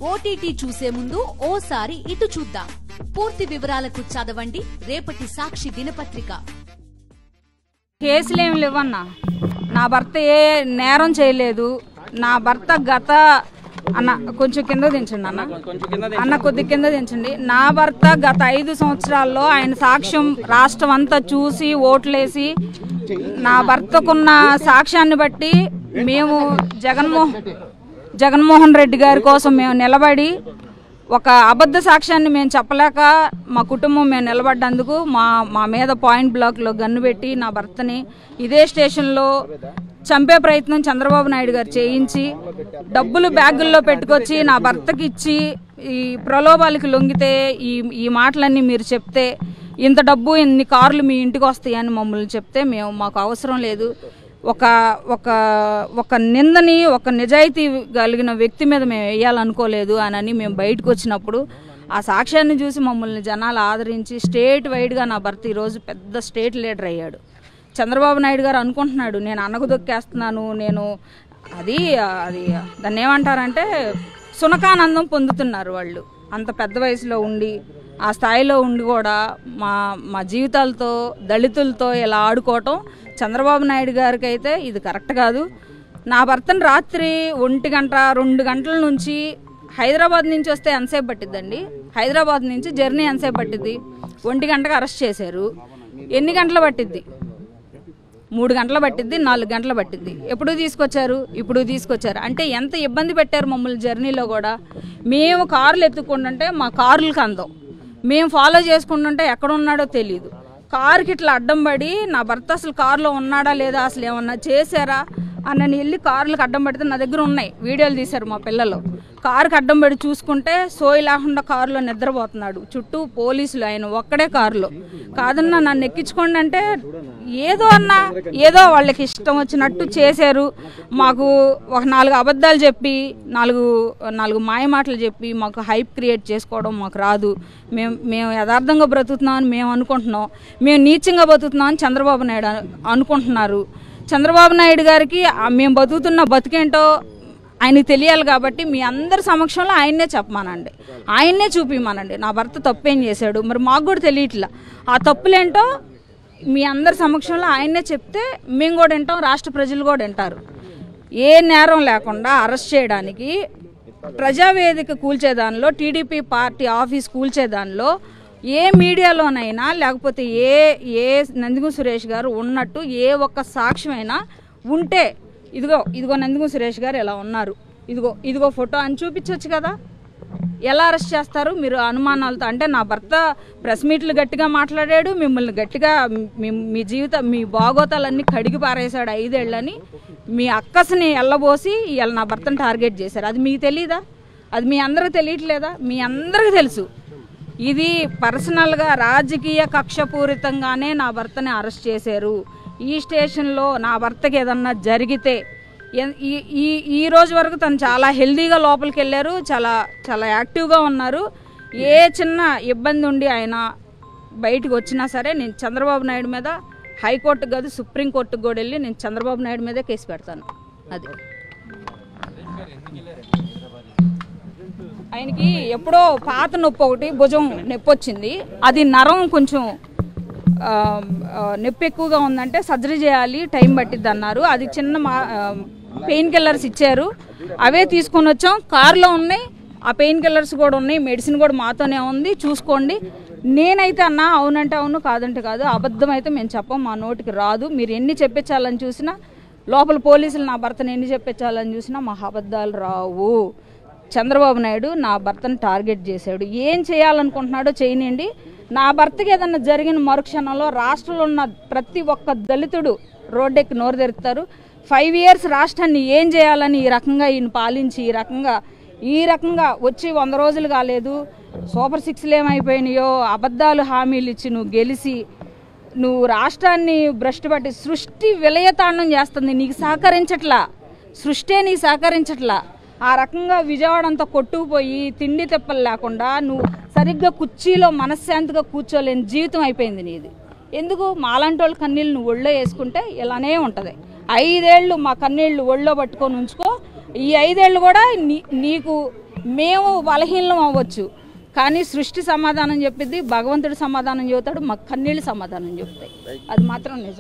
OTT చూసే ముందు ఓసారి ఇటు చూద్దాం. పూర్తి వివరాలకు చదవండి రేపటి సాక్షి దినపత్రిక. కేసులేం లేవన్నా, నా భర్త ఏ నేరం చేయలేదు. నా భర్త గత అన్న కొంచెం కింద దించండి అన్న కొద్ది కింద దించండి. నా భర్త గత 5 సంవత్సరాల్లో ఆయన సాక్ష్యం రాష్ట్రం అంతా చూసి ఓట్లేసి నా భర్తకున్న సాక్ష్యాన్ని బట్టి మేము జగన్మోహన్ రెడ్డి గారి కోసం మేము నిలబడి ఒక అబద్ధ సాక్ష్యాన్ని మేము చెప్పలేక మా కుటుంబం మేము నిలబడ్డందుకు మా మీద పాయింట్ బ్లాక్లో గన్ను పెట్టి నా భర్తని ఇదే స్టేషన్లో చంపే ప్రయత్నం చంద్రబాబు నాయుడు గారు చేయించి డబ్బులు బ్యాగుల్లో పెట్టుకొచ్చి నా భర్తకి ఇచ్చి ఈ ప్రలోభాలకి లొంగితే ఈ మాటలన్నీ మీరు చెప్తే ఇంత డబ్బు ఇన్ని కార్లు మీ ఇంటికి వస్తాయని మమ్మల్ని చెప్తే మాకు అవసరం లేదు. ఒక నిందని ఒక నిజాయితీ కలిగిన వ్యక్తి మీద మేము వేయాలనుకోలేదు అని మేము బయటకు వచ్చినప్పుడు ఆ సాక్ష్యాన్ని చూసి మమ్మల్ని జనాలు ఆదరించి స్టేట్ వైడ్గా నా భర్త ఈరోజు పెద్ద స్టేట్ లీడర్ అయ్యాడు. చంద్రబాబు నాయుడు గారు అనుకుంటున్నాడు నేను అన్నకు దొక్కేస్తున్నాను, నేను అది దాన్ని ఏమంటారంటే సునకానందం పొందుతున్నారు వాళ్ళు. అంత పెద్ద వయసులో ఉండి ఆ స్థాయిలో ఉండి కూడా మా జీవితాలతో దళితులతో ఇలా ఆడుకోవటం చంద్రబాబు నాయుడు గారికి అయితే ఇది కరెక్ట్ కాదు. నా భర్తను రాత్రి 1 గంట 2 గంటల నుంచి హైదరాబాద్ నుంచి వస్తే ఎంతసేపు పట్టిద్దండి, హైదరాబాద్ నుంచి జర్నీ ఎంతసేపు పట్టిద్ది, 1 గంటకు అరెస్ట్ చేశారు. ఎన్ని గంటలు పట్టిద్ది? 3 గంటలు పట్టిద్ది, 4 గంటలు పట్టిద్ది. ఎప్పుడు తీసుకొచ్చారు? ఇప్పుడు తీసుకొచ్చారు. అంటే ఎంత ఇబ్బంది పెట్టారు మమ్మల్ని జర్నీలో కూడా. మేము కార్లు ఎత్తుకుంటుంటే మా కార్లకు అందం, మేము ఫాలో చేసుకుంటుంటే ఎక్కడున్నాడో తెలియదు. కారుకి ఇట్లా అడ్డం పడి నా భర్త అసలు కారులో ఉన్నాడా లేదా, అసలు ఏమన్నా చేశారా అన్నని వెళ్ళి కార్లకు అడ్డం పడితే నా దగ్గర ఉన్నాయి, వీడియోలు తీశారు మా పిల్లలు. కారుకి అడ్డం పడి చూసుకుంటే సోయి లేకుండా కారులో నిద్రపోతున్నాడు, చుట్టూ పోలీసులు, ఆయన ఒక్కడే కారులో. కాదన్నా నన్ను ఎక్కించుకోండి అంటే ఏదో వాళ్ళకి ఇష్టం వచ్చినట్టు చేశారు. మాకు ఒక 4 అబద్ధాలు చెప్పి 4 మాయ మాటలు చెప్పి మాకు హైప్ క్రియేట్ చేసుకోవడం మాకు రాదు. మేము యథార్థంగా బ్రతుకుతున్నామని మేము అనుకుంటున్నాం, మేము నీచంగా బతుకుతున్నామని చంద్రబాబు నాయుడు అనుకుంటున్నారు. చంద్రబాబు నాయుడు గారికి మేము బతుకుతున్న బతికేంటో ఆయనకి తెలియాలి కాబట్టి మీ అందరి సమక్షంలో ఆయన్నే చెప్పమానండి, ఆయన్నే చూపిమానండి నా భర్త తప్పేం చేశాడు. మరి మాకు కూడా తెలియట్లా ఆ తప్పులేంటో మీ అందరి సమక్షంలో ఆయన్నే చెప్తే మేము కూడా వింటాం, రాష్ట్ర ప్రజలు కూడా వింటారు. ఏ నేరం లేకుండా అరెస్ట్ చేయడానికి ప్రజావేదిక కూల్చేదానిలో, టీడీపీ పార్టీ ఆఫీస్ కూల్చేదానిలో ఏ మీడియాలోనైనా లేకపోతే ఏ నందిగం సురేష్ గారు ఉన్నట్టు ఏ ఒక్క సాక్ష్యమైనా ఉంటే ఇదిగో నందిగం సురేష్ గారు ఎలా ఉన్నారు, ఇదిగో ఫోటో అని చూపించవచ్చు కదా. ఎలా అరెస్ట్ చేస్తారు మీరు అనుమానాలతో? అంటే నా భర్త ప్రెస్ మీట్లు గట్టిగా మాట్లాడాడు, మిమ్మల్ని గట్టిగా మీ మీ బాగోతాలన్నీ కడిగి పారేశాడు 5 ఏళ్ళని మీ అక్కస్ని ఎల్లబోసి ఇవాళ నా భర్తను టార్గెట్ చేశారు. అది మీకు తెలీదా? అది మీ అందరికీ తెలియట్లేదా? మీ అందరికీ తెలుసు. ఇది పర్సనల్గా రాజకీయ కక్షపూరితంగానే నా భర్తని అరెస్ట్ చేశారు. ఈ స్టేషన్లో నా భర్తకి ఏదన్నా జరిగితే ఈ రోజు వరకు తను చాలా హెల్దీగా లోపలికి వెళ్ళారు, చాలా యాక్టివ్గా ఉన్నారు. ఏ చిన్న ఇబ్బంది ఉండి ఆయన బయటకు వచ్చినా సరే నేను చంద్రబాబు నాయుడు మీద హైకోర్టుకు కాదు సుప్రీంకోర్టుకు కూడా వెళ్ళి నేను చంద్రబాబు నాయుడు మీదే కేసు పెడతాను. అది ఆయనకి ఎప్పుడో పాత నొప్పి ఒకటి భుజం నొప్పి వచ్చింది, అది నరం కొంచెం నొప్పి ఎక్కువగా ఉందంటే సర్జరీ చేయాలి, టైం పట్టిద్ది అన్నారు. అది చిన్న పెయిన్ కిల్లర్స్ ఇచ్చారు, అవే తీసుకొని వచ్చాం. కారులో ఉన్నాయి ఆ పెయిన్ కిల్లర్స్ కూడా ఉన్నాయి, మెడిసిన్ కూడా మాతోనే ఉంది, చూసుకోండి. నేనైతే అన్నా అవునంటే అవును కాదంటే కాదు, అబద్ధం అయితే మేము చెప్పం, మా నోటికి రాదు. మీరు ఎన్ని చెప్పించాలని చూసినా, లోపల పోలీసులు నా భర్తను ఎన్ని చెప్పించాలని చూసినా మా అబద్ధాలు రావు. చంద్రబాబు నాయుడు నా భర్తను టార్గెట్ చేశాడు, ఏం చేయాలనుకుంటున్నాడో చేయనండి. నా భర్తకి ఏదన్నా జరిగిన మరుక్షణంలో రాష్ట్రంలో ఉన్న ప్రతి ఒక్క దళితుడు రోడ్డెక్కి నోరు తెరుస్తారు. 5 years రాష్ట్రాన్ని ఏం చేయాలని ఈ రకంగా ఈయన పాలించి ఈ రకంగా వచ్చి 100 రోజులు కాలేదు, సూపర్ 6లు ఏమైపోయినాయో, అబద్ధాలు హామీలు ఇచ్చి నువ్వు గెలిచి నువ్వు రాష్ట్రాన్ని భ్రష్టు పట్టి సృష్టి విలయతాండం చేస్తుంది, నీకు సహకరించట్లా, సృష్టి నీకు సహకరించట్లా. ఆ రకంగా విజయవాడ అంతా కొట్టుకుపోయి తిండి తెప్పలు లేకుండా నువ్వు సరిగ్గా కుర్చీలో మనశ్శాంతిగా కూర్చోలేని జీవితం అయిపోయింది నీది. ఎందుకు మాలాంటి వాళ్ళ కన్నీళ్ళు నువ్వు ఒళ్ళో వేసుకుంటే ఇలానే ఉంటుంది. 5 ఏళ్ళు మా కన్నీళ్ళు ఒళ్ళో పట్టుకొని ఉంచుకో. ఈ 5 ఏళ్ళు కూడా నీకు మేము బలహీనం అవ్వచ్చు, కానీ సృష్టి సమాధానం చెప్పిద్ది, భగవంతుడు సమాధానం చెబుతాడు, మా కన్నీళ్ళు సమాధానం చెప్తాయి. అది మాత్రం నిజం.